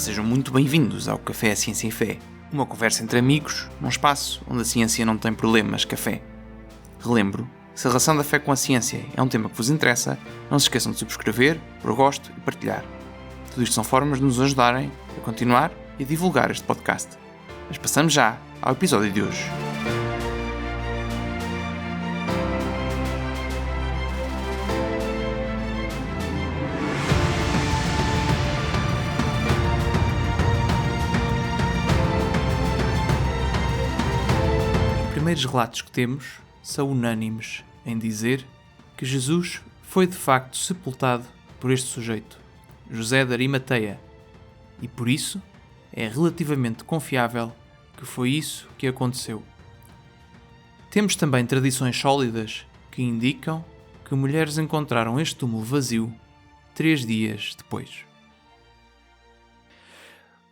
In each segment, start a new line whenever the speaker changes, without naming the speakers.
Sejam muito bem-vindos ao Café Ciência e Fé, uma conversa entre amigos, num espaço onde a ciência não tem problemas café. Relembro, se a relação da fé com a ciência é um tema que vos interessa, não se esqueçam de subscrever, por gosto e partilhar. Tudo isto são formas de nos ajudarem a continuar e a divulgar este podcast. Mas passamos já ao episódio de hoje. Os primeiros relatos que temos são unânimes em dizer que Jesus foi de facto sepultado por este sujeito, José de Arimateia, e por isso é relativamente confiável que foi isso que aconteceu. Temos também tradições sólidas que indicam que mulheres encontraram este túmulo vazio 3 dias depois.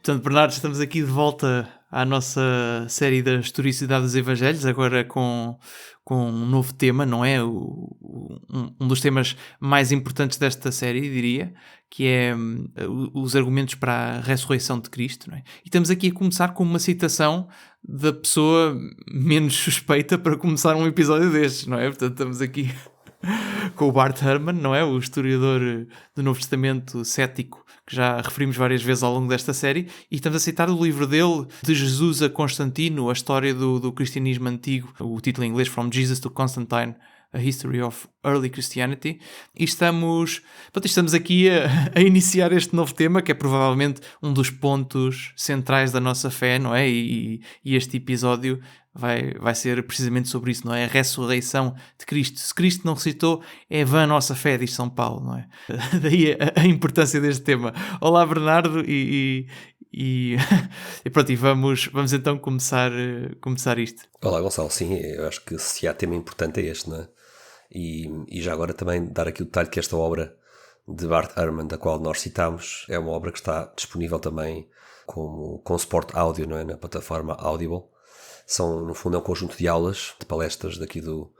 Portanto, Bernardo, estamos aqui de volta à nossa série da historicidade dos Evangelhos, agora com um novo tema, não é? Um dos temas mais importantes desta série, diria, que é os argumentos para a ressurreição de Cristo, não é? E estamos aqui a começar com uma citação da pessoa menos suspeita para começar um episódio destes, não é? Portanto, estamos aqui com o Bart Ehrman, não é? O historiador do Novo Testamento cético, que já referimos várias vezes ao longo desta série, e estamos a citar o livro dele, De Jesus a Constantino, a história do cristianismo antigo, o título em inglês, From Jesus to Constantine, A History of Early Christianity, e estamos aqui a iniciar este novo tema, que é provavelmente um dos pontos centrais da nossa fé, não é? E este episódio vai ser precisamente sobre isso, não é? A ressurreição de Cristo. Se Cristo não ressuscitou, é vã a nossa fé, diz São Paulo, não é? Daí a importância deste tema. Olá, Bernardo, e pronto, e vamos então começar isto.
Olá, Gonçalo, sim, eu acho que se há tema importante é este, não é? E já agora também dar aqui o detalhe que esta obra de Bart Ehrman, da qual nós citámos, é uma obra que está disponível também com suporte áudio, não é? Na plataforma Audible. No fundo, é um conjunto de aulas, de palestras daqui do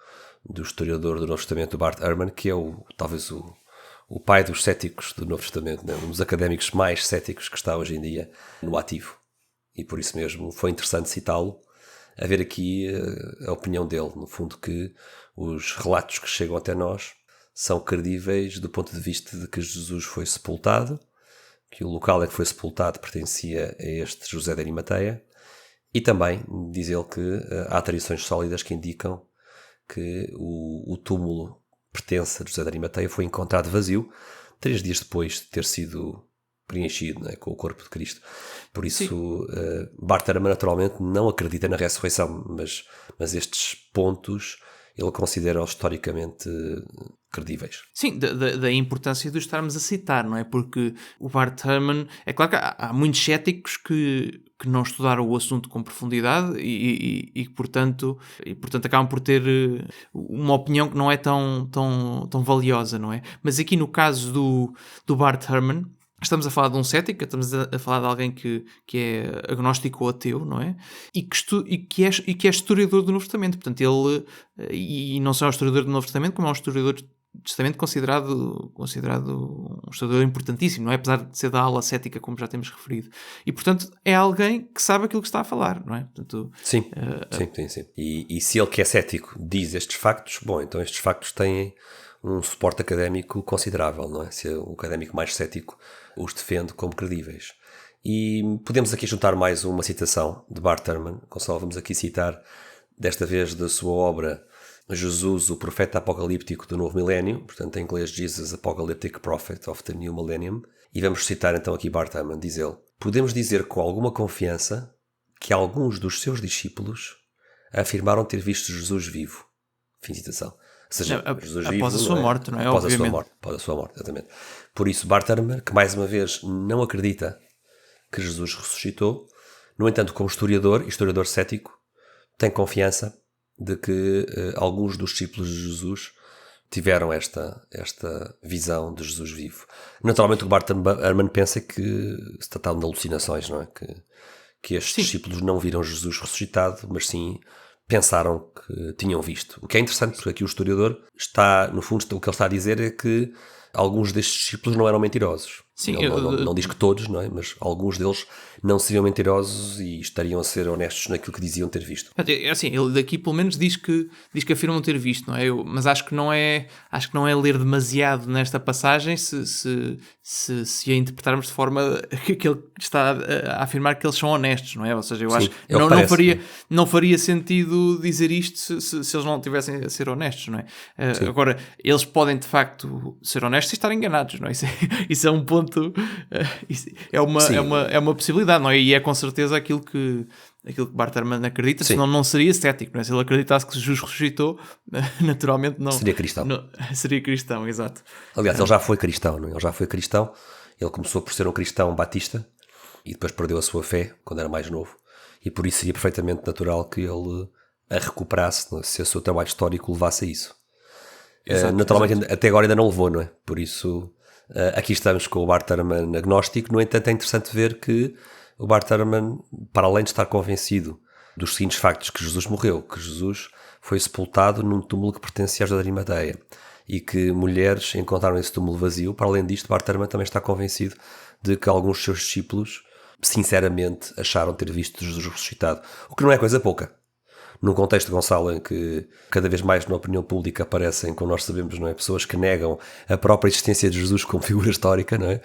historiador do Novo Testamento, Bart Ehrman, que é talvez o pai dos céticos do Novo Testamento, né? Um dos académicos mais céticos que está hoje em dia no ativo. E por isso mesmo foi interessante citá-lo, a ver aqui a opinião dele, no fundo, que os relatos que chegam até nós são credíveis do ponto de vista de que Jesus foi sepultado, que o local em que foi sepultado pertencia a este José de Arimateia, e também diz ele que há tradições sólidas que indicam que o túmulo pertence a José de Arimateia foi encontrado vazio 3 dias depois de ter sido preenchido, né, com o corpo de Cristo. Por isso, Bart Ehrman naturalmente não acredita na ressurreição, mas estes pontos ele considera historicamente credíveis.
Sim, da importância de estarmos a citar, não é? Porque o Bart Ehrman, é claro que há muitos céticos que não estudaram o assunto com profundidade e portanto acabam por ter uma opinião que não é tão valiosa, não é? Mas aqui no caso do Bart Ehrman, estamos a falar de um cético, estamos a falar de alguém que é agnóstico ou ateu, não é? E que é historiador do Novo Testamento. Portanto, ele, e não só é um historiador do Novo Testamento, como é um historiador do Testamento considerado um historiador importantíssimo, não é? Apesar de ser da ala cética, como já temos referido. E, portanto, é alguém que sabe aquilo que está a falar, não é? Portanto,
sim. E se ele que é cético diz estes factos, bom, então estes factos têm um suporte académico considerável, não é? Se o académico mais cético os defende como credíveis. E podemos aqui juntar mais uma citação de Bart Ehrman. Gonçalo, vamos aqui citar, desta vez da sua obra Jesus, o Profeta Apocalíptico do Novo Milénio, portanto em inglês Jesus, Apocalyptic Prophet of the New Millennium. E vamos citar então aqui Bart Ehrman, diz ele: podemos dizer com alguma confiança que alguns dos seus discípulos afirmaram ter visto Jesus vivo. Fim de citação. Ou seja, Jesus
após
vivo,
a sua morte, não é?
Após a sua morte, exatamente. Por isso, Bart Ehrman, que mais uma vez não acredita que Jesus ressuscitou, no entanto, como historiador cético, tem confiança de que alguns dos discípulos de Jesus tiveram esta visão de Jesus vivo. Naturalmente, o que Bart Ehrman pensa é que se tratava de alucinações, não é? Que estes discípulos não viram Jesus ressuscitado, mas sim pensaram que tinham visto. O que é interessante, porque aqui o historiador está, no fundo, o que ele está a dizer é que alguns destes discípulos não eram mentirosos.
Sim,
Não diz que todos, não é? Mas alguns deles não seriam mentirosos e estariam a ser honestos naquilo que diziam ter visto.
é assim, ele daqui pelo menos diz que afirmam ter visto, não é? Mas acho que não é ler demasiado nesta passagem se a interpretarmos de forma que ele está a afirmar que eles são honestos, não é? Ou seja, eu
Sim,
acho que
é o que parece.
não faria sentido dizer isto se eles não tivessem a ser honestos, não é? Agora, eles podem de facto ser honestos e estar enganados, não é? Isso é um ponto, é uma possibilidade, não é? E é com certeza aquilo que Bart Ehrman acredita,
Sim.
senão não seria cético, não é? Se ele acreditasse que Jesus ressuscitou, naturalmente não
Seria cristão.
Seria cristão, exato.
Aliás, ele já foi cristão, não é? Ele já foi cristão. Ele começou por ser um cristão batista e depois perdeu a sua fé quando era mais novo. E por isso seria perfeitamente natural que ele a recuperasse, não é? Se o seu trabalho histórico levasse a isso. Naturalmente, até agora ainda não levou, não é? Por isso, aqui estamos com o Bart Ehrman agnóstico. No entanto, é interessante ver que o Bart Ehrman, para além de estar convencido dos seguintes factos, que Jesus morreu, que Jesus foi sepultado num túmulo que pertencia aos da Arimateia e que mulheres encontraram esse túmulo vazio, para além disto, Bart Ehrman também está convencido de que alguns dos seus discípulos sinceramente acharam ter visto Jesus ressuscitado, o que não é coisa pouca. Num contexto, Gonçalo, em que cada vez mais na opinião pública aparecem, como nós sabemos, não é? Pessoas que negam a própria existência de Jesus como figura histórica, não é?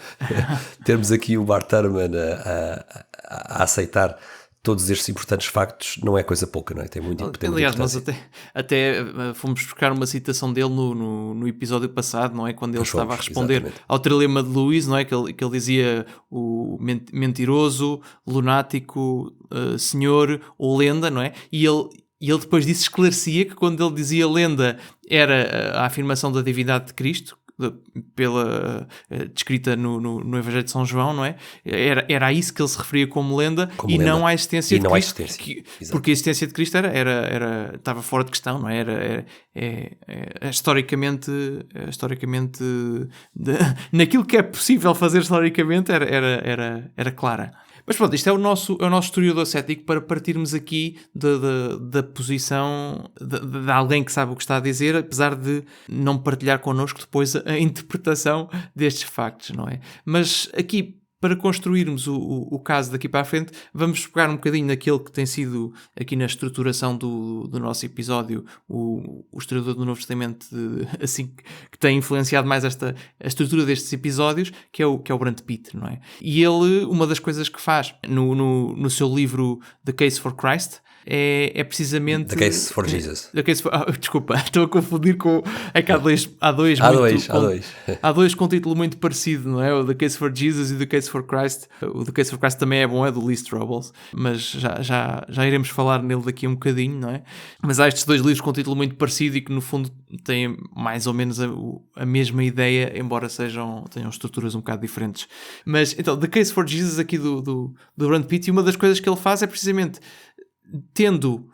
Termos aqui o Bart Ehrman a aceitar todos estes importantes factos não é coisa pouca, não é? Tem muita
Aliás, nós
importância.
até fomos buscar uma citação dele no episódio passado, não é? Quando ele estava a responder
exatamente
ao trilema de Luís, não é? Que ele dizia o mentiroso, lunático, senhor ou lenda, não é? E ele depois disso esclarecia que quando ele dizia lenda era a afirmação da divindade de Cristo, descrita no Evangelho de São João, não é? Era a isso que ele se referia como lenda e lenda. Não à existência de Cristo. Porque a existência de Cristo estava fora de questão, não é? Historicamente naquilo que é possível fazer historicamente era clara. Mas pronto, isto é o nosso historiador cético para partirmos aqui da posição de alguém que sabe o que está a dizer, apesar de não partilhar connosco depois a interpretação destes factos, não é? Mas aqui, para construirmos o caso daqui para a frente, vamos pegar um bocadinho naquele que tem sido aqui na estruturação do nosso episódio, o historiador do Novo Testamento, assim, que tem influenciado mais a estrutura destes episódios, que é o Brand Pitt, não é? E ele, uma das coisas que faz no seu livro The Case for Christ, é precisamente...
The Case for Jesus.
Desculpa, estou a confundir com... É que há dois com título muito parecido, não é? O The Case for Jesus e The Case for Christ. O The Case for Christ também é bom, é do Lee Strobel, mas já iremos falar nele daqui a um bocadinho, não é? Mas há estes dois livros com título muito parecido e que no fundo têm mais ou menos a mesma ideia, embora tenham estruturas um bocado diferentes. Mas então, The Case for Jesus aqui do Brand Pitt, e uma das coisas que ele faz é precisamente... Tendo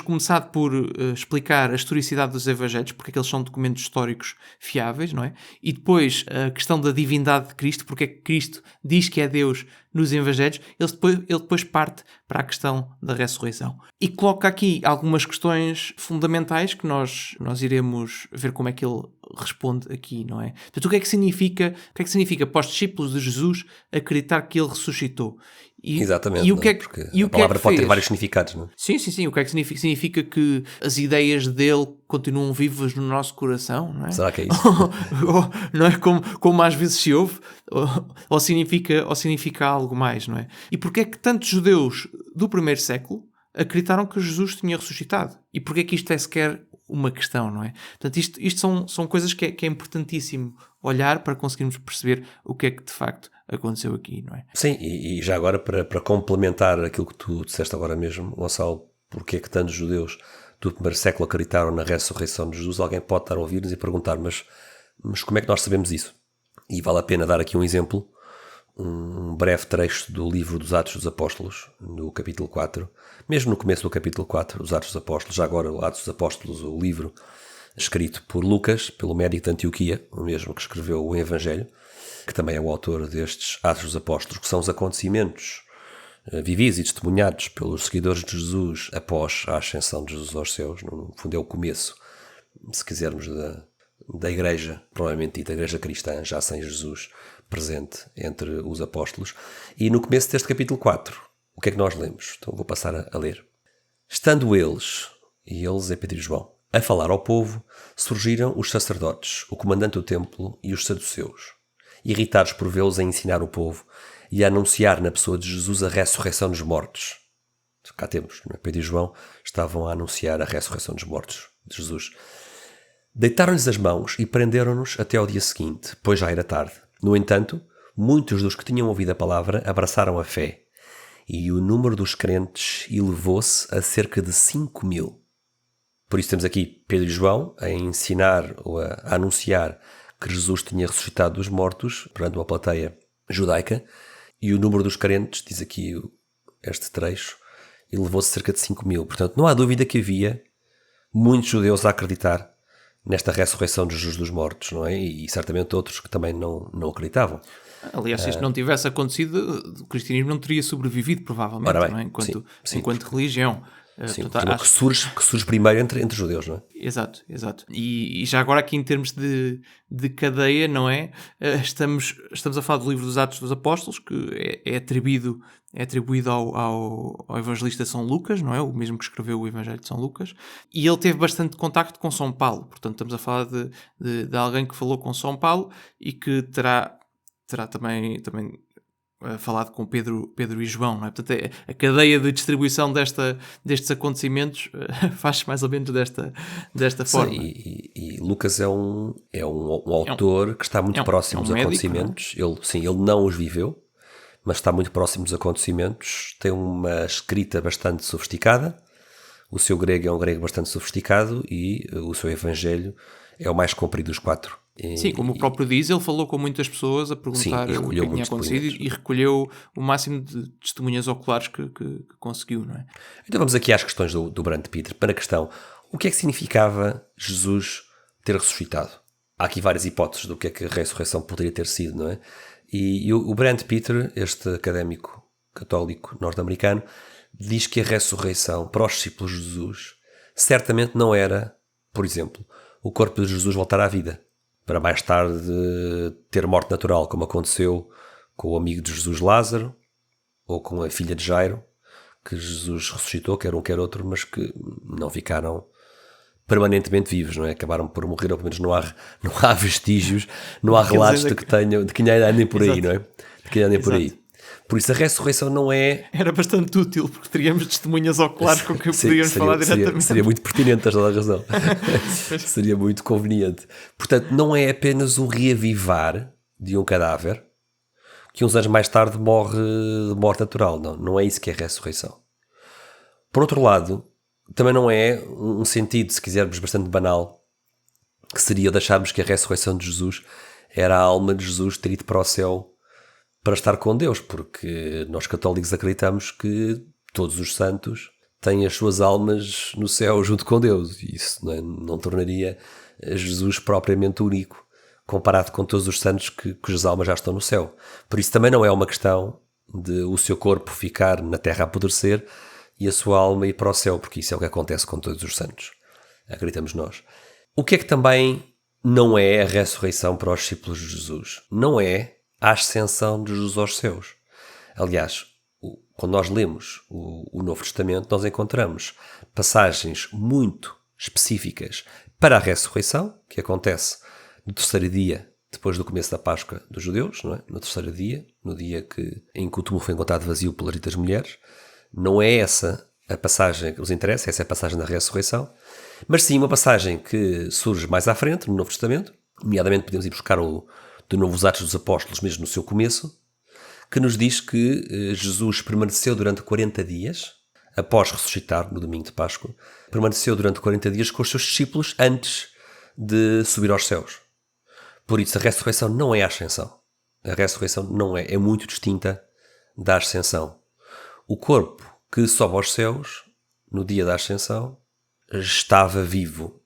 começado por explicar a historicidade dos Evangelhos, porque é que eles são documentos históricos fiáveis, não é? E depois a questão da divindade de Cristo, porque é que Cristo diz que é Deus nos Evangelhos, ele depois parte para a questão da ressurreição. E coloca aqui algumas questões fundamentais que nós iremos ver como é que ele responde aqui, não é? Portanto, o que é que significa para os discípulos de Jesus acreditar que ele ressuscitou?
Exatamente, porque a palavra pode ter vários significados, não é?
Sim. O que é que significa? Significa que as ideias dele continuam vivas no nosso coração, não é?
Será que é isso?
Não é como às vezes se ouve? Ou significa algo mais, não é? E porque é que tantos judeus do primeiro século acreditaram que Jesus tinha ressuscitado? E porque é que isto é sequer uma questão, não é? Portanto, isto são coisas que é importantíssimo olhar para conseguirmos perceber o que é que de facto aconteceu aqui, não é?
Sim, e já agora para complementar aquilo que tu disseste agora mesmo, Gonçalo, porque é que tantos judeus do primeiro século acreditaram na ressurreição de Jesus, alguém pode estar a ouvir-nos e perguntar, mas como é que nós sabemos isso? E vale a pena dar aqui um exemplo, um breve trecho do livro dos Atos dos Apóstolos, no capítulo 4, mesmo no começo do capítulo 4, os Atos dos Apóstolos, já agora o Atos dos Apóstolos, o livro escrito por Lucas, pelo médico de Antioquia, o mesmo que escreveu o Evangelho, que também é o autor destes Atos dos Apóstolos, que são os acontecimentos vividos e testemunhados pelos seguidores de Jesus após a ascensão de Jesus aos céus. No fundo é o começo, se quisermos, da igreja, provavelmente dita igreja cristã, já sem Jesus, presente entre os apóstolos. E no começo deste capítulo 4, o que é que nós lemos? Então vou passar a ler. Estando eles, e eles é Pedro e João, a falar ao povo, surgiram os sacerdotes, o comandante do templo e os saduceus, irritados por vê-los a ensinar o povo e a anunciar na pessoa de Jesus a ressurreição dos mortos. Cá temos, não é? Pedro e João estavam a anunciar a ressurreição dos mortos de Jesus. Deitaram-lhes as mãos e prenderam-nos até ao dia seguinte, pois já era tarde. No entanto, muitos dos que tinham ouvido a palavra abraçaram a fé, e o número dos crentes elevou-se a cerca de 5.000. Por isso temos aqui Pedro e João a ensinar ou a anunciar que Jesus tinha ressuscitado dos mortos perante uma plateia judaica, e o número dos crentes, diz aqui este trecho, elevou-se a cerca de 5.000. Portanto, não há dúvida que havia muitos judeus a acreditar nesta ressurreição de Jesus dos mortos, não é? E certamente outros que também não acreditavam.
Aliás, se isto não tivesse acontecido, o cristianismo não teria sobrevivido, provavelmente,
Bem,
não é? Enquanto
sim.
religião.
Sim, portanto, que surge primeiro entre judeus, não é?
Exato. E já agora aqui em termos de cadeia, não é? Estamos a falar do livro dos Atos dos Apóstolos, que é atribuído ao evangelista São Lucas, não é? O mesmo que escreveu o Evangelho de São Lucas. E ele teve bastante contacto com São Paulo. Portanto, estamos a falar de alguém que falou com São Paulo e que terá também falado com Pedro e João, não é? Portanto, a cadeia de distribuição destes acontecimentos faz mais ou menos desta forma.
E Lucas é um autor que está muito próximo dos acontecimentos. Ele não os viveu, mas está muito próximo dos acontecimentos. Tem uma escrita bastante sofisticada. O seu grego é um grego bastante sofisticado e o seu evangelho é o mais comprido dos 4.
Sim, como o próprio diz, ele falou com muitas pessoas a perguntar o que tinha acontecido e recolheu o máximo de testemunhas oculares que conseguiu, não é?
Então vamos aqui às questões do Brand Peter. Para a questão, o que é que significava Jesus ter ressuscitado? Há aqui várias hipóteses do que é que a ressurreição poderia ter sido, não é? E o Brand Peter, este académico católico norte-americano, diz que a ressurreição para os discípulos de Jesus certamente não era, por exemplo, o corpo de Jesus voltar à vida, para mais tarde ter morte natural, como aconteceu com o amigo de Jesus Lázaro, ou com a filha de Jairo, que Jesus ressuscitou, quer um quer outro, mas que não ficaram permanentemente vivos, não é? Acabaram por morrer, ou pelo menos não há vestígios, não há relatos de que andem por aí, não é? De que andem por aí. Por isso a ressurreição não é...
Era bastante útil, porque teríamos testemunhas oculares com que podíamos falar diretamente.
Seria muito pertinente, tens toda a razão. Seria muito conveniente. Portanto, não é apenas um reavivar de um cadáver que uns anos mais tarde morre de morte natural. Não é isso que é a ressurreição. Por outro lado, também não é um sentido, se quisermos, bastante banal, que seria deixarmos que a ressurreição de Jesus era a alma de Jesus ter ido para o céu para estar com Deus, porque nós católicos acreditamos que todos os santos têm as suas almas no céu junto com Deus, e isso não tornaria Jesus propriamente único, comparado com todos os santos cujas almas já estão no céu. Por isso também não é uma questão de o seu corpo ficar na terra a apodrecer e a sua alma ir para o céu, porque isso é o que acontece com todos os santos, acreditamos nós. O que é que também não é a ressurreição para os discípulos de Jesus? Não é a ascensão de Jesus aos céus. Aliás, quando nós lemos o Novo Testamento, nós encontramos passagens muito específicas para a ressurreição, que acontece no terceiro dia depois do começo da Páscoa dos judeus, não é? No terceiro dia, no dia em que o túmulo foi encontrado vazio pelas ditas mulheres. Não é essa a passagem que nos interessa, essa é a passagem da ressurreição, mas sim uma passagem que surge mais à frente, no Novo Testamento, nomeadamente podemos ir buscar de novo os Atos dos Apóstolos, mesmo no seu começo, que nos diz que Jesus permaneceu durante 40 dias, após ressuscitar no domingo de Páscoa, permaneceu durante 40 dias com os seus discípulos antes de subir aos céus. Por isso, a ressurreição não é a ascensão. A ressurreição não é muito distinta da ascensão. O corpo que sobe aos céus, no dia da ascensão, estava vivo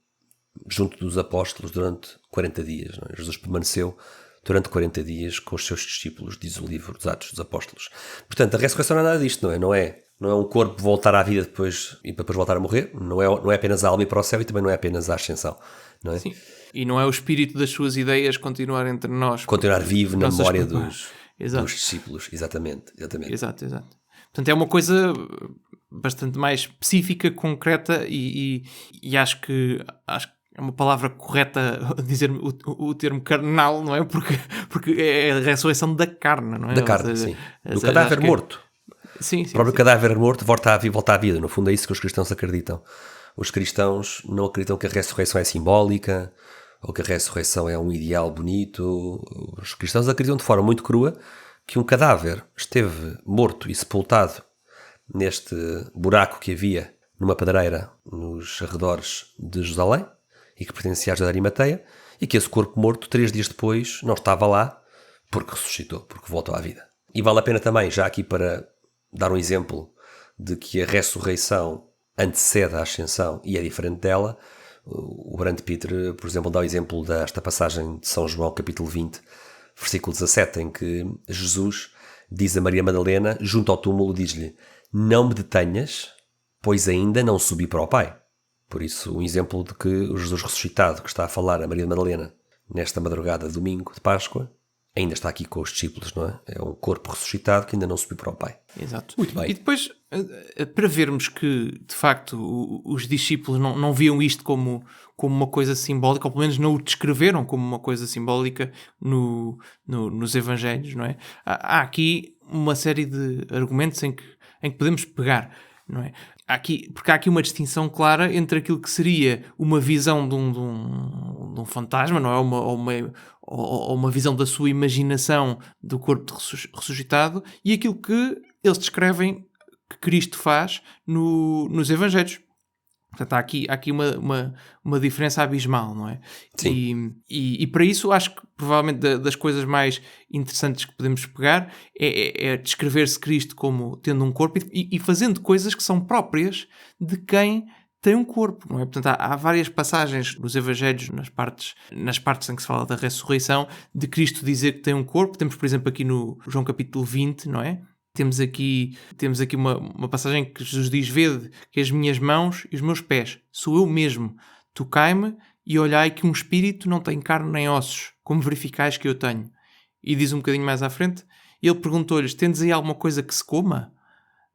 junto dos apóstolos durante 40 dias. Não é? Jesus permaneceu durante 40 dias com os seus discípulos, diz o livro dos Atos dos Apóstolos. Portanto, a ressurreição não é nada disto, não é? Não é um corpo voltar à vida depois voltar a morrer, não é apenas a alma ir para o céu e também não é apenas a ascensão, não é?
Sim. E não é o espírito das suas ideias continuar entre nós.
Continuar vivo na
nossas-
memória dos
Exato.
discípulos. Exatamente.
Exato. Portanto, é uma coisa bastante mais específica, concreta e acho que é uma palavra correta dizer o termo carnal, não é? Porque é a ressurreição da carne, não é?
Da carne, sim. Do cadáver morto.
Sim,
O próprio cadáver morto volta à vida. No fundo é isso que os cristãos acreditam. Os cristãos não acreditam que a ressurreição é simbólica ou que a ressurreição é um ideal bonito. Os cristãos acreditam de forma muito crua que um cadáver esteve morto e sepultado neste buraco que havia numa pedreira nos arredores de Jerusalém e que pertencia a José de Arimateia, e que esse corpo morto, 3 dias depois, não estava lá porque ressuscitou, porque voltou à vida. E vale a pena também, já aqui para dar um exemplo de que a ressurreição antecede a ascensão e é diferente dela, o Brand Peter, por exemplo, dá o exemplo desta passagem de São João, capítulo 20, versículo 17, em que Jesus diz a Maria Madalena, junto ao túmulo, diz-lhe: não me detenhas, pois ainda não subi para o Pai. Por isso, um exemplo de que o Jesus ressuscitado que está a falar a Maria Madalena nesta madrugada de domingo de Páscoa ainda está aqui com os discípulos, não é? É um corpo ressuscitado que ainda não subiu para o Pai.
Exato.
Muito bem.
E depois, para vermos que, de facto, os discípulos não viam isto como uma coisa simbólica, ou pelo menos não o descreveram como uma coisa simbólica nos Evangelhos, não é? Há aqui uma série de argumentos em que podemos pegar, não é? Porque há aqui uma distinção clara entre aquilo que seria uma visão de um fantasma, não é? Ou uma visão da sua imaginação do corpo ressuscitado, e aquilo que eles descrevem que Cristo faz nos Evangelhos. Portanto, há aqui uma diferença abismal, não é?
Sim.
E para isso, acho que provavelmente das coisas mais interessantes que podemos pegar é descrever-se Cristo como tendo um corpo e fazendo coisas que são próprias de quem tem um corpo, não é? Portanto, há várias passagens nos Evangelhos, nas partes em que se fala da ressurreição, de Cristo dizer que tem um corpo. Temos, por exemplo, aqui no João capítulo 20, não é? Temos aqui uma passagem que Jesus diz: vede que as minhas mãos e os meus pés, sou eu mesmo. Tocai-me e olhai que um espírito não tem carne nem ossos, como verificais que eu tenho. E diz um bocadinho mais à frente, ele perguntou-lhes: tendes aí alguma coisa que se coma?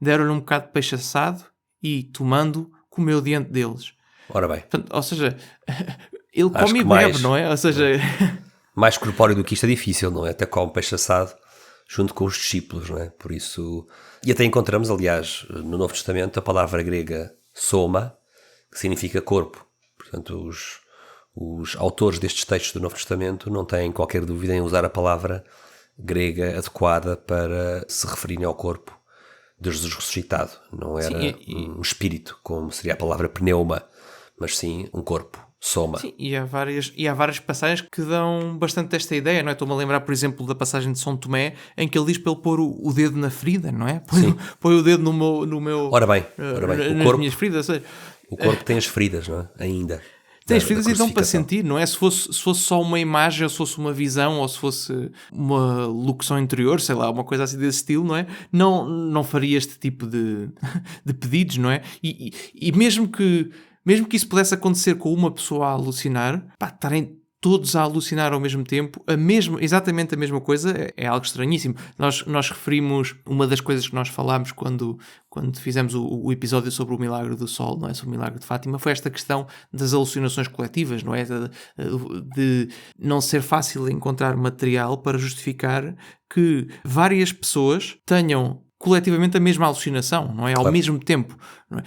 Deram-lhe um bocado de peixe assado e, tomando, comeu diante deles.
Ora bem.
Portanto, ou seja, ele come e bebe, não é? Ou seja...
mais corpóreo do que isto é difícil, não é? Até come peixe assado junto com os discípulos, não é? Por isso... E até encontramos, aliás, no Novo Testamento, a palavra grega soma, que significa corpo. Portanto, os autores destes textos do Novo Testamento não têm qualquer dúvida em usar a palavra grega adequada para se referirem ao corpo de Jesus ressuscitado. Não era um espírito, como seria a palavra pneuma, mas sim um corpo, soma.
Sim, e há várias passagens que dão bastante esta ideia, não é? Estou-me a lembrar, por exemplo, da passagem de São Tomé, em que ele diz para ele pôr o dedo na ferida, não é? Põe o dedo no meu...
Ora bem,
nas minhas feridas. Ou seja,
o corpo tem as feridas, não é? Ainda.
Tem as feridas e dão para sentir, não é? Se fosse só uma imagem, ou se fosse uma visão, ou se fosse uma locução interior, sei lá, uma coisa assim desse estilo, não é? Não faria este tipo de pedidos, não é? E mesmo que isso pudesse acontecer com uma pessoa a alucinar, estarem todos a alucinar ao mesmo tempo, exatamente a mesma coisa, é algo estranhíssimo. Nós referimos, uma das coisas que nós falámos quando fizemos o episódio sobre o milagre do Sol, não é? Sobre o milagre de Fátima, foi esta questão das alucinações coletivas, não é? De não ser fácil encontrar material para justificar que várias pessoas tenham coletivamente a mesma alucinação, não é? Ao mesmo tempo. Não é?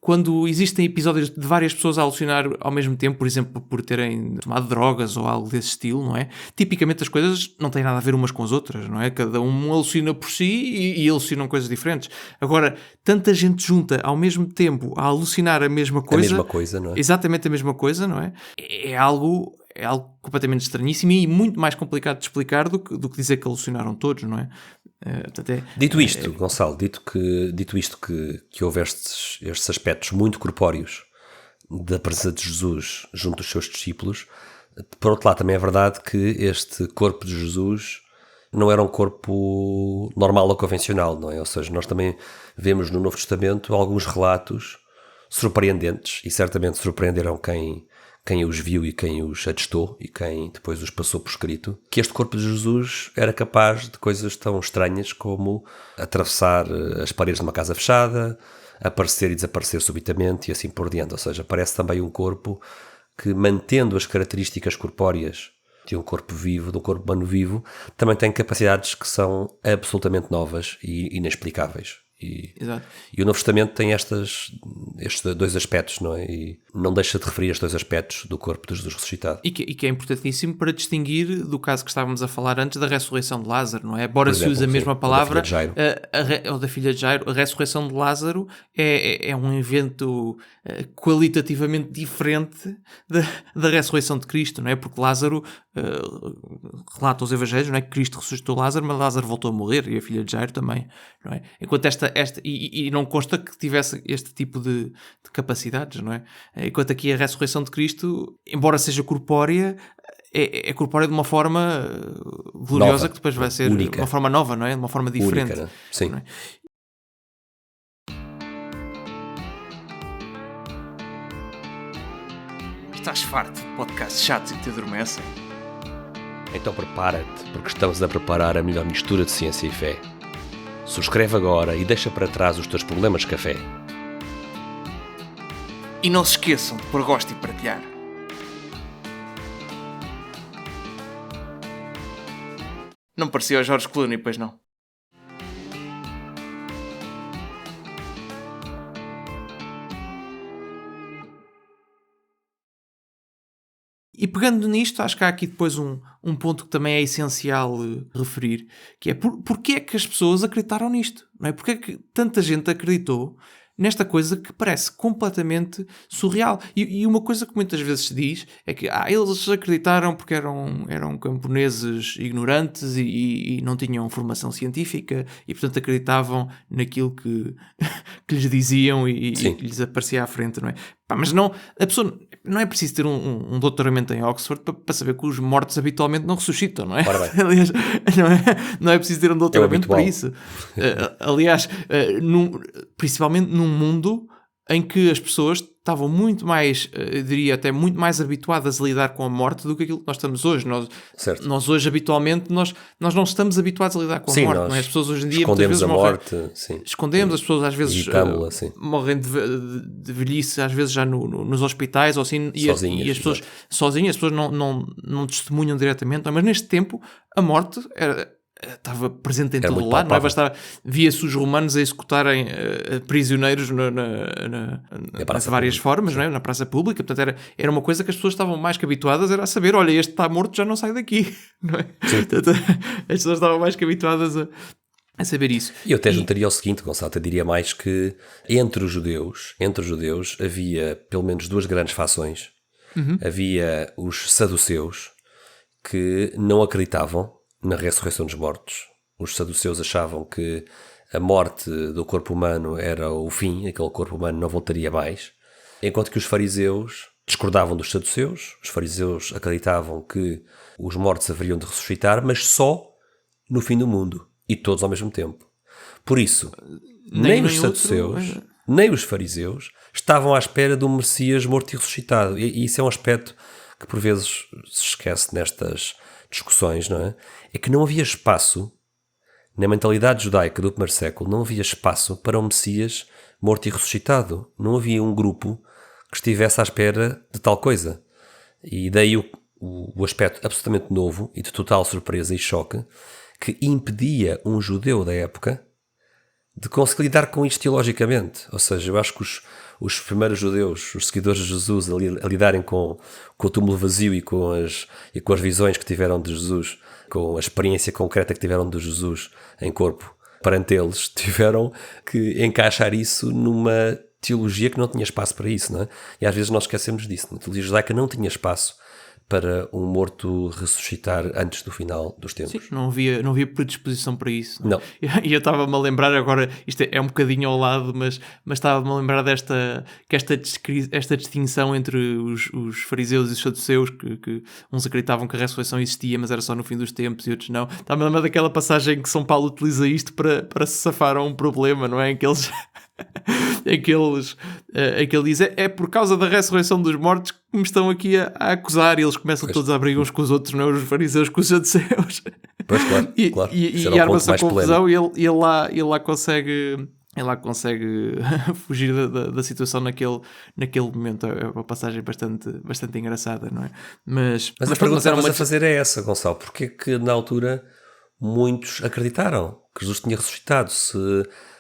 Quando existem episódios de várias pessoas a alucinar ao mesmo tempo, por exemplo, por terem tomado drogas ou algo desse estilo, não é? Tipicamente as coisas não têm nada a ver umas com as outras, não é? Cada um alucina por si e alucinam coisas diferentes. Agora, tanta gente junta ao mesmo tempo a alucinar a mesma coisa...
A mesma coisa, não é?
Exatamente a mesma coisa, não é? É algo completamente estranhíssimo e muito mais complicado de explicar do que dizer que alucinaram todos, não é?
Dito isto, Gonçalo, dito isto que houve estes aspectos muito corpóreos da presença de Jesus junto dos seus discípulos, por outro lado também é verdade que este corpo de Jesus não era um corpo normal ou convencional, não é? Ou seja, nós também vemos no Novo Testamento alguns relatos surpreendentes, e certamente surpreenderam quem quem os viu e quem os atestou e quem depois os passou por escrito, que este corpo de Jesus era capaz de coisas tão estranhas como atravessar as paredes de uma casa fechada, aparecer e desaparecer subitamente e assim por diante. Ou seja, parece também um corpo que, mantendo as características corpóreas de um corpo vivo, de um corpo humano vivo, também tem capacidades que são absolutamente novas e inexplicáveis.
Exato.
E o Novo Testamento tem estes dois aspectos, não é? E não deixa de referir estes dois aspectos do corpo de Jesus ressuscitado.
E que é importantíssimo para distinguir do caso que estávamos a falar antes da ressurreição de Lázaro, não é? Embora se use a mesma palavra, ou da filha de Jairo, a ressurreição de Lázaro é um evento qualitativamente diferente da ressurreição de Cristo, não é? Porque Lázaro, relata os Evangelhos, não é? Que Cristo ressuscitou Lázaro, mas Lázaro voltou a morrer e a filha de Jairo também, não é? Enquanto e não consta que tivesse este tipo de capacidades, não é? Enquanto aqui a ressurreição de Cristo, embora seja corpórea, é corpórea de uma forma gloriosa, nova, que depois vai ser única. Uma forma nova, não é? De uma forma diferente.
Única, né? Sim.
Não é? Estás farto de podcasts chatos e te adormecem?
Então prepara-te, porque estamos a preparar a melhor mistura de ciência e fé. Subscreve agora e deixa para trás os teus problemas de café.
E não se esqueçam de pôr gosto e partilhar. Não parecia o George Clooney, pois não? E pegando nisto, acho que há aqui depois um ponto que também é essencial referir, que é porque é que as pessoas acreditaram nisto, não é? Porque é que tanta gente acreditou nesta coisa que parece completamente surreal. E uma coisa que muitas vezes se diz é que eles acreditaram porque eram camponeses ignorantes e não tinham formação científica e, portanto, acreditavam naquilo que lhes diziam e que lhes aparecia à frente, não é? Mas não, a pessoa não é preciso ter um doutoramento em Oxford para saber que os mortos habitualmente não ressuscitam, não é? Aliás, não é preciso ter um doutoramento para isso. Aliás, principalmente num mundo em que as pessoas estavam muito mais, eu diria até muito mais habituadas a lidar com a morte do que aquilo que nós estamos hoje. Nós hoje, habitualmente, nós não estamos habituados a lidar com a morte, não é? As pessoas hoje em dia
escondemos
muitas vezes
a morte,
escondemos, as pessoas às vezes morrem de velhice, às vezes já nos hospitais ou assim, e as pessoas sozinhas, as pessoas não testemunham diretamente, mas neste tempo a morte estava presente em todo lado, não é? Bastava, via-se os romanos a executarem prisioneiros nas várias formas, não é? Na praça pública, portanto era uma coisa que as pessoas estavam mais que habituadas, era a saber, olha, este está morto, já não sai daqui, não é? Portanto, as pessoas estavam mais que habituadas a saber isso.
E eu até juntaria o seguinte, Gonçalo, eu diria mais que entre os judeus havia pelo menos duas grandes fações. Havia os saduceus, que não acreditavam na ressurreição dos mortos. Os saduceus achavam que a morte do corpo humano era o fim, aquele corpo humano não voltaria mais, enquanto que os fariseus discordavam dos saduceus. Os fariseus acreditavam que os mortos haveriam de ressuscitar, mas só no fim do mundo, e todos ao mesmo tempo. Por isso, nem os saduceus, nem os fariseus estavam à espera de um Messias morto e ressuscitado. E isso é um aspecto que por vezes se esquece nestas discussões, não é? É que não havia espaço, na mentalidade judaica do primeiro século, não havia espaço para um Messias morto e ressuscitado. Não havia um grupo que estivesse à espera de tal coisa. E daí o aspecto absolutamente novo e de total surpresa e choque que impedia um judeu da época de conseguir lidar com isto teologicamente. Ou seja, eu acho que os primeiros judeus, os seguidores de Jesus, a lidarem com o túmulo vazio e com as visões que tiveram de Jesus, com a experiência concreta que tiveram de Jesus em corpo perante eles, tiveram que encaixar isso numa teologia que não tinha espaço para isso, não é? E às vezes nós esquecemos disso. A teologia judaica não tinha espaço para um morto ressuscitar antes do final dos tempos.
Sim, não havia predisposição para isso.
Não.
E eu estava-me a lembrar agora, isto é um bocadinho ao lado, mas estava-me a lembrar esta distinção entre os fariseus e os saduceus, que uns acreditavam que a ressurreição existia, mas era só no fim dos tempos, e outros não. Estava-me a lembrar daquela passagem que São Paulo utiliza isto para se safar a um problema, não é? Em que eles em que ele diz, é por causa da ressurreição dos mortos que me estão aqui a acusar, e eles começam todos a brigar uns com os outros, não é? Os fariseus com os saduceus.
Pois, claro, claro.
E arma-se a confusão, e ele lá consegue fugir da situação naquele momento. É uma passagem bastante engraçada, não é?
Mas a pergunta que estavas a fazer é essa, Gonçalo. Porquê é que na altura muitos acreditaram que Jesus tinha ressuscitado?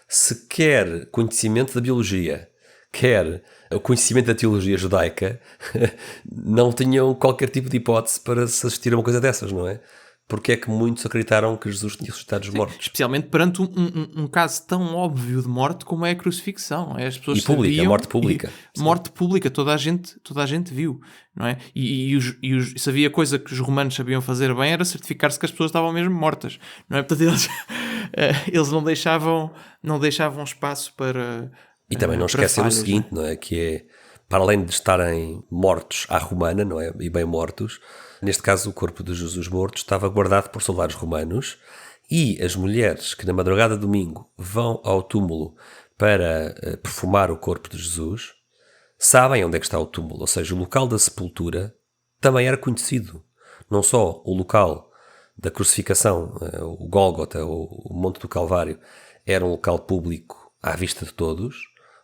Se quer conhecimento da biologia, quer o conhecimento da teologia judaica, não tinham qualquer tipo de hipótese para se assistir a uma coisa dessas, não é? Porque é que muitos acreditaram que Jesus tinha ressuscitado dos mortos?
Especialmente perante um caso tão óbvio de morte como é a crucifixão. Não é? As pessoas
e pública,
sabiam,
morte pública.
Morte pública, toda a gente viu. Não é? Se havia coisa que os romanos sabiam fazer bem era certificar-se que as pessoas estavam mesmo mortas. Não é? Portanto, eles não deixavam espaço para...
E também não esquecem o seguinte, não é? Que é, para além de estarem mortos à romana, não é? E bem mortos, neste caso o corpo de Jesus morto estava guardado por soldados romanos, e as mulheres que na madrugada de domingo vão ao túmulo para perfumar o corpo de Jesus sabem onde é que está o túmulo, ou seja, o local da sepultura também era conhecido. Não só o local da crucificação, o Gólgota, o Monte do Calvário, era um local público à vista de todos,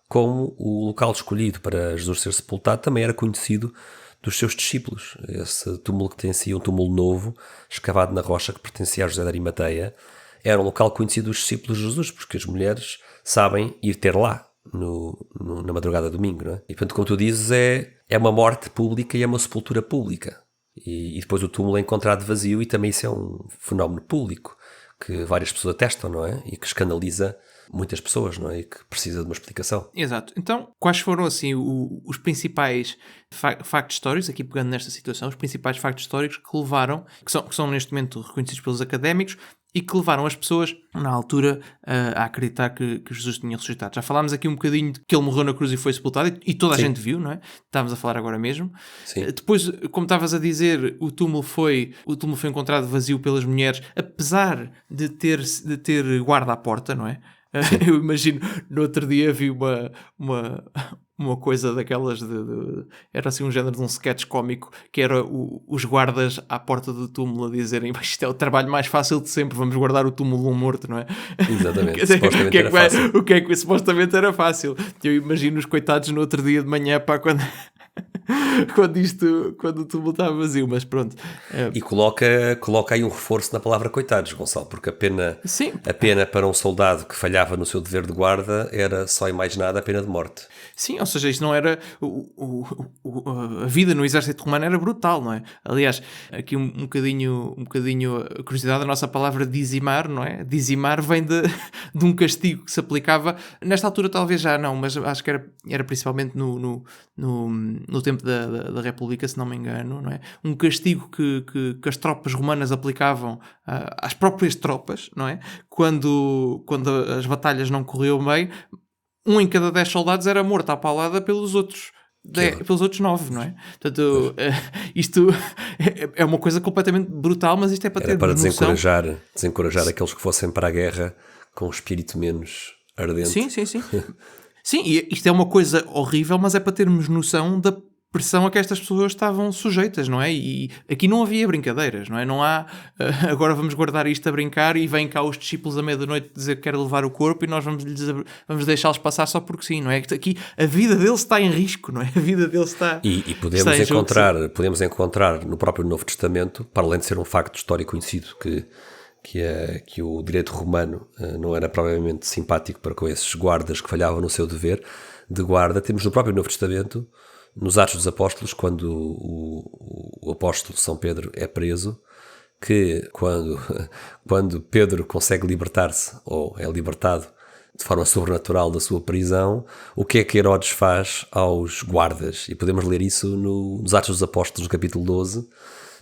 como o local escolhido para Jesus ser sepultado também era conhecido dos seus discípulos. Esse túmulo que pertencia, um túmulo novo, escavado na rocha, que pertencia a José de Arimateia, era um local conhecido dos discípulos de Jesus, porque as mulheres sabem ir ter lá na madrugada de domingo, não é? E portanto, como tu dizes, é uma morte pública e é uma sepultura pública. E depois o túmulo é encontrado vazio, e também isso é um fenómeno público que várias pessoas atestam, não é? E que escandaliza muitas pessoas, não é? E que precisa de uma explicação.
Exato. Então, quais foram, assim, os principais factos históricos, aqui pegando nesta situação, os principais factos históricos que levaram, que são neste momento reconhecidos pelos académicos, e que levaram as pessoas, na altura, a acreditar que Jesus tinha ressuscitado. Já falámos aqui um bocadinho de que ele morreu na cruz e foi sepultado, e toda a gente viu, não é? Estávamos a falar agora mesmo.
Sim.
Depois, como estavas a dizer, o túmulo foi encontrado vazio pelas mulheres, apesar de ter guarda à porta, não é? Eu imagino, no outro dia vi uma coisa daquelas era assim um género de um sketch cómico, que era os guardas à porta do túmulo a dizerem: isto é o trabalho mais fácil de sempre, vamos guardar o túmulo de um morto, não é?
Exatamente. Supostamente era fácil.
O que é que supostamente era fácil? Eu imagino os coitados no outro dia de manhã, para quando o túmulo estava vazio, mas pronto.
E coloca aí um reforço na palavra coitados, Gonçalo, porque a pena para um soldado que falhava no seu dever de guarda era só e mais nada a pena de morte.
Sim, ou seja, isto não era... a vida no exército romano era brutal, não é? Aliás, aqui um bocadinho a curiosidade, a nossa palavra dizimar, não é? Dizimar vem de um castigo que se aplicava, nesta altura talvez já não, mas acho que era principalmente no tempo da República, se não me engano, não é? Um castigo que as tropas romanas aplicavam às próprias tropas, não é? Quando as batalhas não corriam bem, 1 em cada 10 soldados era morto à paulada pelos outros 9, não é? Portanto, isto é uma coisa completamente brutal, mas isto é para ter noção.
Desencorajar aqueles que fossem para a guerra com um espírito menos ardente.
Sim. Sim, e isto é uma coisa horrível, mas é para termos noção da pressão a que estas pessoas estavam sujeitas, não é? E aqui não havia brincadeiras, não é? Não há, agora vamos guardar isto a brincar e vêm cá os discípulos à meia-noite dizer que querem levar o corpo e nós vamos deixá-los passar só porque sim, não é? Aqui a vida deles está em risco, não é? A vida deles está...
E podemos encontrar no próprio Novo Testamento, para além de ser um facto histórico conhecido, que o direito romano não era provavelmente simpático para com esses guardas que falhavam no seu dever de guarda, temos no próprio Novo Testamento, nos Atos dos Apóstolos, quando o apóstolo São Pedro é preso, que quando Pedro consegue libertar-se, ou é libertado de forma sobrenatural da sua prisão, o que é que Herodes faz aos guardas? E podemos ler isso nos Atos dos Apóstolos, no capítulo 12,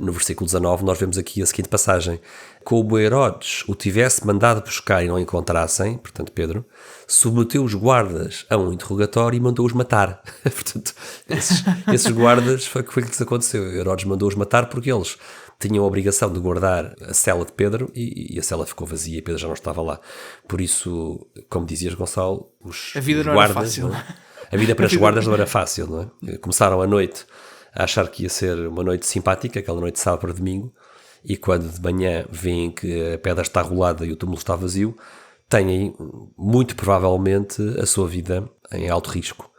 No versículo 19 nós vemos aqui a seguinte passagem: como Herodes o tivesse mandado buscar e não encontrassem, portanto Pedro, submeteu os guardas a um interrogatório e mandou-os matar. Portanto, esses guardas foi o que lhes aconteceu. Herodes mandou-os matar porque eles tinham a obrigação de guardar a cela de Pedro e a cela ficou vazia e Pedro já não estava lá. Por isso, como dizias, Gonçalo,
a vida
os
não
guardas,
era fácil.
não é? A vida para os guardas não era fácil, não é? Começaram a noite a achar que ia ser uma noite simpática, aquela noite de sábado para domingo, e quando de manhã veem que a pedra está rolada e o túmulo está vazio, têm muito provavelmente a sua vida em alto risco,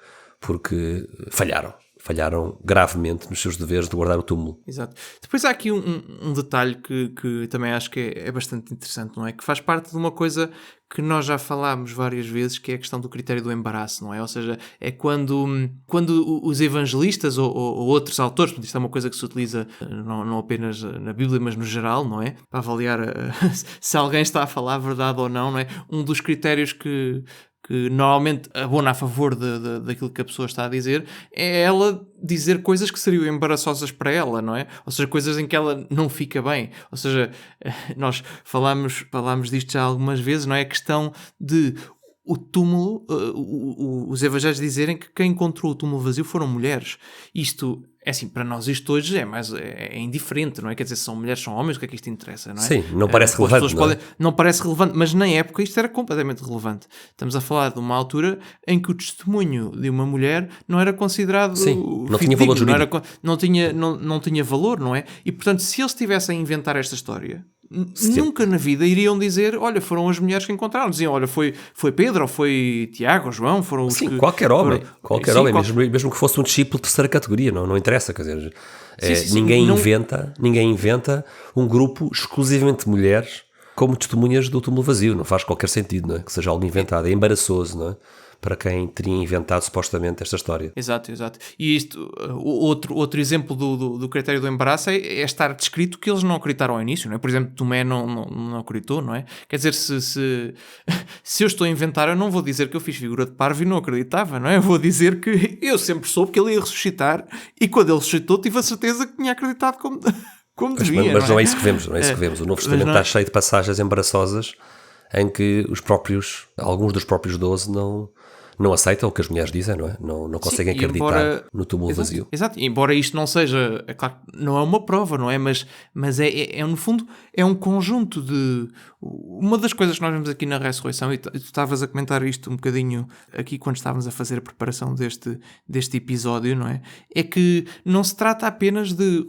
porque falharam gravemente nos seus deveres de guardar o túmulo.
Exato. Depois há aqui um detalhe que também acho que é bastante interessante, não é? Que faz parte de uma coisa que nós já falámos várias vezes, que é a questão do critério do embaraço, não é? Ou seja, é quando os evangelistas ou outros autores, isto é uma coisa que se utiliza não apenas na Bíblia, mas no geral, não é? Para avaliar se alguém está a falar a verdade ou não é? Um dos critérios que normalmente abona a favor daquilo que a pessoa está a dizer, é ela dizer coisas que seriam embaraçosas para ela, não é? Ou seja, coisas em que ela não fica bem. Ou seja, nós falámos disto já algumas vezes, não é? A questão de o túmulo, os evangelhos dizerem que quem encontrou o túmulo vazio foram mulheres. Isto, é assim, para nós isto hoje é indiferente, não é? Quer dizer, se são mulheres, são homens, o que é que isto interessa, não é?
Sim, não parece relevante, não é?
Não parece relevante, mas na época isto era completamente relevante. Estamos a falar de uma altura em que o testemunho de uma mulher não era considerado
não tinha valor
jurídico, não tinha valor, não é? E, portanto, se eles estivessem a inventar esta história, nunca na vida iriam dizer, olha, foram as mulheres que encontraram. Diziam, olha, foi Pedro, ou foi Tiago, ou João, foram os que...
qualquer homem, mesmo que fosse um discípulo de terceira categoria, não interessa, quer dizer, ninguém inventa um grupo exclusivamente de mulheres como testemunhas do túmulo vazio, não faz qualquer sentido, não é? Que seja algo inventado, é embaraçoso, não é? Para quem teria inventado supostamente esta história.
Exato. E isto, outro exemplo do critério do embaraço é estar descrito que eles não acreditaram ao início, não é? Por exemplo, Tomé não acreditou, não é? Quer dizer, se eu estou a inventar, eu não vou dizer que eu fiz figura de parvo e não acreditava, não é? Eu vou dizer que eu sempre soube que ele ia ressuscitar e quando ele ressuscitou tive a certeza que tinha acreditado como devia.
Mas não é isso que vemos, O Novo Testamento está cheio de passagens embaraçosas em que alguns dos próprios 12 não aceitam o que as mulheres dizem, não é? Não conseguem acreditar no túmulo vazio.
Exato, embora isto não seja, é claro, não é uma prova, não é? Mas no fundo, é um conjunto de... Uma das coisas que nós vemos aqui na ressurreição, e tu estavas a comentar isto um bocadinho aqui quando estávamos a fazer a preparação deste episódio, não é? É que não se trata apenas de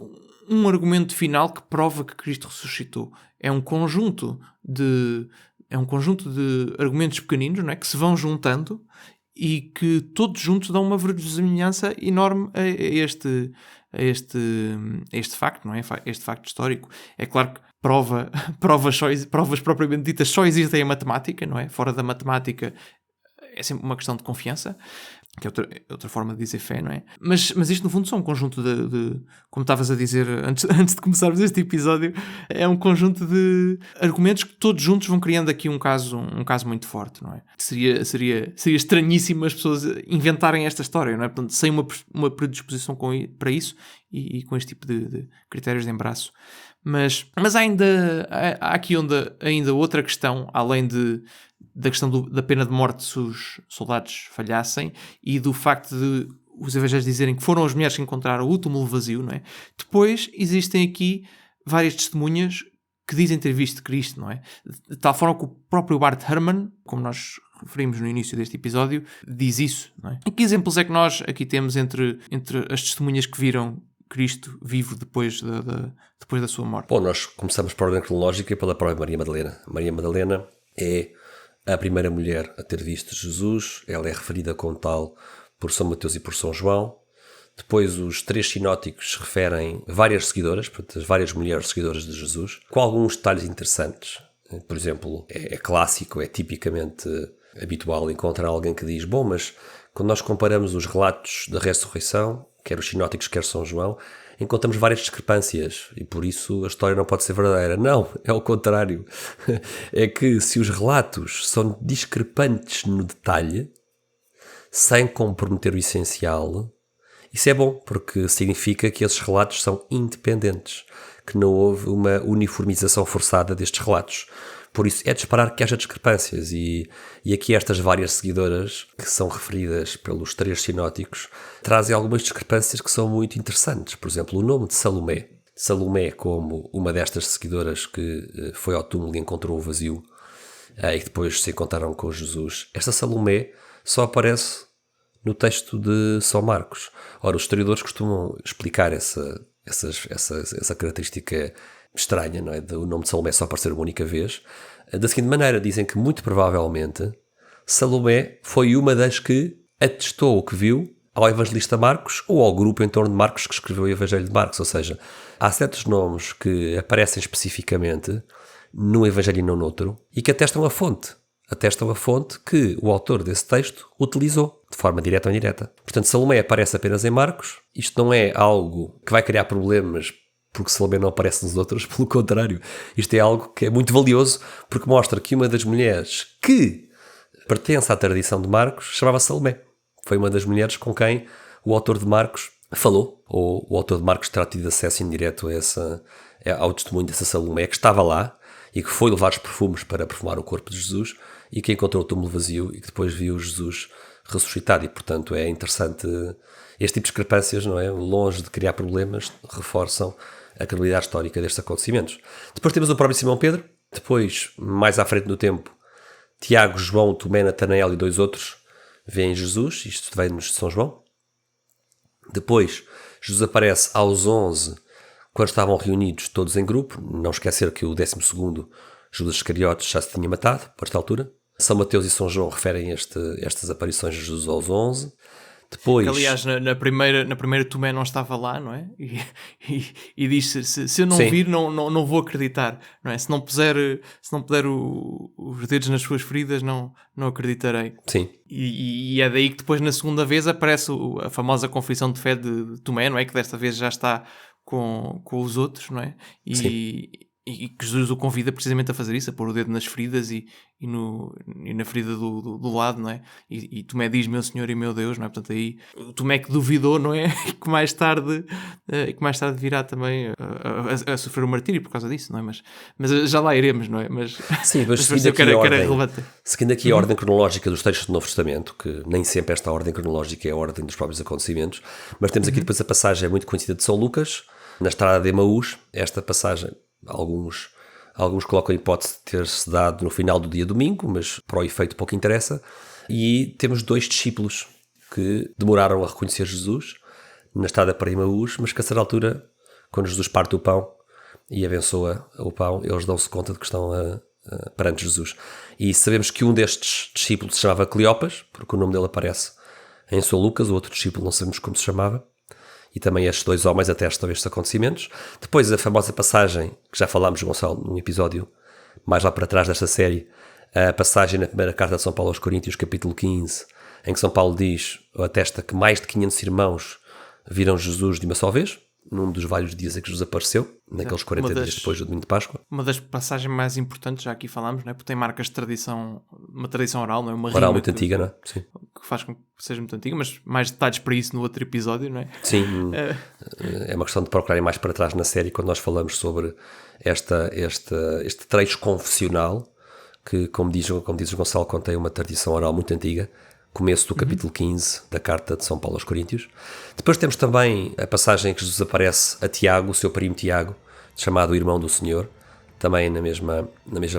um argumento final que prova que Cristo ressuscitou. É um conjunto de argumentos pequeninos, não é? Que se vão juntando e que todos juntos dão uma verossimilhança enorme a este facto, não é? Este facto histórico. É claro que provas propriamente ditas só existem em matemática, não é? Fora da matemática é sempre uma questão de confiança, que é outra forma de dizer fé, não é? Mas isto no fundo são um conjunto de como estavas a dizer antes de começarmos este episódio, é um conjunto de argumentos que todos juntos vão criando aqui um caso muito forte, não é? Seria estranhíssimo as pessoas inventarem esta história, não é? Portanto, sem uma predisposição para isso e com este tipo de critérios de embaraço. Mas há aqui ainda outra questão, além da questão da pena de morte se os soldados falhassem e do facto de os evangelhos dizerem que foram as mulheres que encontraram o túmulo vazio, não é? Depois existem aqui várias testemunhas que dizem ter visto Cristo, não é? De tal forma que o próprio Bart Ehrman, como nós referimos no início deste episódio, diz isso, não é? E que exemplos é que nós aqui temos entre as testemunhas que viram Cristo vivo depois da sua morte?
Bom, nós começamos por ordem cronológica pela própria Maria Madalena. Maria Madalena é a primeira mulher a ter visto Jesus. Ela é referida como tal por São Mateus e por São João. Depois os 3 sinóticos referem várias seguidoras, portanto, as várias mulheres seguidoras de Jesus, com alguns detalhes interessantes. Por exemplo, é clássico, é tipicamente habitual encontrar alguém que diz: bom, mas quando nós comparamos os relatos da ressurreição, quer os sinóticos, quer São João, encontramos várias discrepâncias e por isso a história não pode ser verdadeira. Não, é o contrário. É que se os relatos são discrepantes no detalhe, sem comprometer o essencial, Isso é bom, porque significa que esses relatos são independentes, que não houve uma uniformização forçada destes relatos. Por isso é de esperar que haja discrepâncias, e aqui estas várias seguidoras, que são referidas pelos 3 sinóticos, trazem algumas discrepâncias que são muito interessantes. Por exemplo, o nome de Salomé. Salomé como uma destas seguidoras que foi ao túmulo e encontrou o vazio, e que depois se encontraram com Jesus. Esta Salomé só aparece no texto de São Marcos. Ora, os historiadores costumam explicar essa característica estranha, não é? O nome de Salomé só aparecer uma única vez. Da seguinte maneira, dizem que muito provavelmente Salomé foi uma das que atestou o que viu ao evangelista Marcos ou ao grupo em torno de Marcos que escreveu o Evangelho de Marcos. Ou seja, há certos nomes que aparecem especificamente num evangelho e não noutro, e que atestam a fonte que o autor desse texto utilizou, de forma direta ou indireta. Portanto, Salomé aparece apenas em Marcos. Isto não é algo que vai criar problemas porque Salomé não aparece nos outros, pelo contrário. Isto é algo que é muito valioso, porque mostra que uma das mulheres que pertence à tradição de Marcos chamava-se Salomé. Foi uma das mulheres com quem o autor de Marcos falou, ou o autor de Marcos terá tido acesso indireto ao testemunho dessa Salomé, que estava lá e que foi levar os perfumes para perfumar o corpo de Jesus, e que encontrou o túmulo vazio e que depois viu Jesus ressuscitado. E, portanto, é interessante este tipo de discrepâncias, não é? Longe de criar problemas, reforçam a credibilidade histórica destes acontecimentos. Depois temos o próprio Simão Pedro. Depois, mais à frente no tempo, Tiago, João, Tomé, Natanael e 2 outros veem Jesus. Isto vem-nos de São João. Depois, Jesus aparece aos 11, quando estavam reunidos todos em grupo. Não esquecer que o 12º, Judas Iscariotes, já se tinha matado, por esta altura. São Mateus e São João referem estas aparições de Jesus aos 11. Depois,
aliás, na primeira Tomé não estava lá, não é? E disse: se eu não
sim,
vir, não vou acreditar, não é? Se não puser os dedos nas suas feridas, não acreditarei.
Sim.
E é daí que depois, na segunda vez, aparece a famosa confissão de fé de Tomé, não é? Que desta vez já está com os outros, não é? E que Jesus o convida precisamente a fazer isso, a pôr o dedo nas feridas e na ferida do lado, não é? E Tomé diz: meu Senhor e meu Deus, não é? Portanto, aí o Tomé que duvidou, não é? E que mais tarde virá também a sofrer o martírio por causa disso, não é? Mas já lá iremos, não é?
Sim, mas seguindo aqui a ordem cronológica dos textos do Novo Testamento, que nem sempre esta ordem cronológica é a ordem dos próprios acontecimentos, mas temos aqui depois a passagem muito conhecida de São Lucas, na estrada de Emaús. Esta passagem, alguns colocam a hipótese de ter-se dado no final do dia domingo, mas para o efeito pouco interessa. E temos 2 discípulos que demoraram a reconhecer Jesus na estrada para Emaús, mas que a certa altura, quando Jesus parte o pão e abençoa o pão, eles dão-se conta de que estão perante Jesus. E sabemos que um destes discípulos se chamava Cleopas, porque o nome dele aparece em São Lucas. O outro discípulo não sabemos como se chamava. E também estes 2 homens atestam estes acontecimentos. Depois a famosa passagem, que já falámos, Gonçalo, num episódio mais lá para trás desta série, a passagem na primeira carta de São Paulo aos Coríntios, capítulo 15, em que São Paulo diz, ou atesta, que mais de 500 irmãos viram Jesus de uma só vez, num dos vários dias em que Jesus apareceu, naqueles 40 dias depois do domingo de Páscoa.
Uma das passagens mais importantes, já aqui falámos, não é? Porque tem marcas de tradição, uma tradição oral, não é? Uma
oral muito antiga, não é? Sim.
Que faz com que seja muito antiga, mas mais detalhes para isso no outro episódio, não é?
Sim, é uma questão de procurarem mais para trás na série, quando nós falamos sobre este trecho confessional, que, como diz o Gonçalo, contém uma tradição oral muito antiga, começo do capítulo 15 da carta de São Paulo aos Coríntios. Depois temos também a passagem em que Jesus aparece a Tiago, o seu primo Tiago, chamado Irmão do Senhor, também na mesma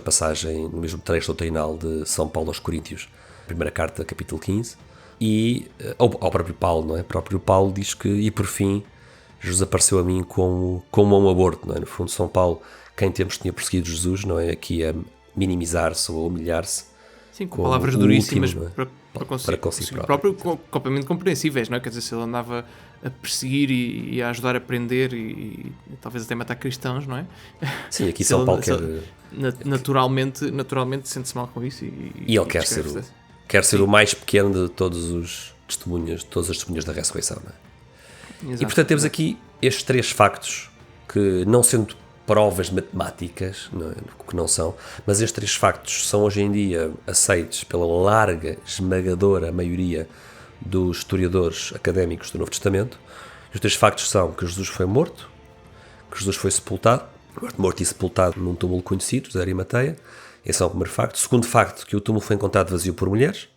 passagem, no mesmo trecho doutrinal de São Paulo aos Coríntios, primeira carta, capítulo 15, e ao próprio Paulo, não é? O próprio Paulo diz que, e por fim, Jesus apareceu a mim como a um aborto, não é? No fundo, São Paulo, quem tempos tinha perseguido Jesus, não é? Aqui a minimizar-se ou a humilhar-se.
Sim, com palavras duríssimas
último,
para
consigo
próprio, completamente compreensíveis, não é? Quer dizer, se ele andava a perseguir e a ajudar a prender e talvez até matar cristãos, não é?
Sim, aqui São Paulo
naturalmente sente-se mal com isso
e ele quer ser o mais pequeno de todas as testemunhas da ressurreição, não é?
Exato,
e portanto temos aqui estes 3 factos que, não sendo provas matemáticas, não é? Que não são, mas estes 3 factos são hoje em dia aceitos pela larga, esmagadora maioria dos historiadores académicos do Novo Testamento. Os 3 factos são que Jesus foi morto, que Jesus foi sepultado, morto e sepultado num túmulo conhecido, de Arimateia. Esse é o primeiro facto. O segundo facto, que o túmulo foi encontrado vazio por mulheres.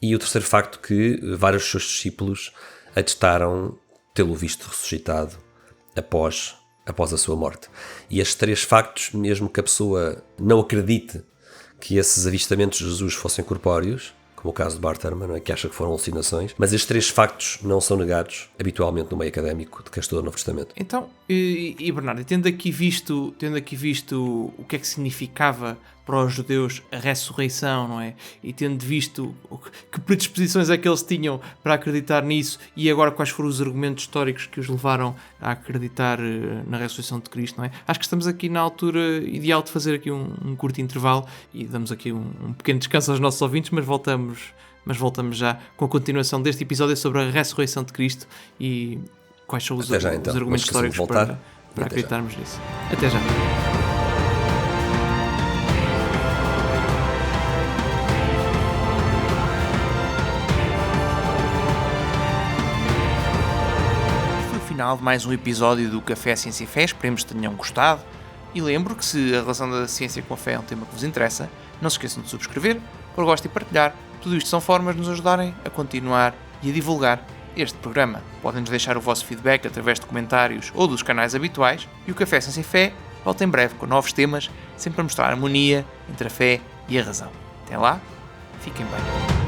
E o terceiro facto, que vários dos seus discípulos atestaram tê-lo visto ressuscitado após a sua morte. E estes 3 factos, mesmo que a pessoa não acredite que esses avistamentos de Jesus fossem corpóreos, como o caso de Bart Ehrman, não é? Que acha que foram alucinações, mas estes 3 factos não são negados habitualmente no meio académico de quem estuda o Novo Testamento.
Então, e Bernardo, tendo aqui visto o que é que significava para os judeus a ressurreição, não é? E tendo visto que predisposições é que eles tinham para acreditar nisso, e agora quais foram os argumentos históricos que os levaram a acreditar na ressurreição de Cristo, não é? Acho que estamos aqui na altura ideal de fazer aqui um curto intervalo e damos aqui um pequeno descanso aos nossos ouvintes, mas voltamos já com a continuação deste episódio sobre a ressurreição de Cristo e quais são os argumentos históricos para acreditarmos nisso. Até já. Final de mais um episódio do Café Ciência e Fé, esperemos que tenham gostado e lembro que se a relação da ciência com a fé é um tema que vos interessa, não se esqueçam de subscrever, por gosto e partilhar. Tudo isto são formas de nos ajudarem a continuar e a divulgar este programa. Podem-nos deixar o vosso feedback através de comentários ou dos canais habituais e o Café Ciência e Fé volta em breve com novos temas, sempre a mostrar a harmonia entre a fé e a razão. Até lá, fiquem bem.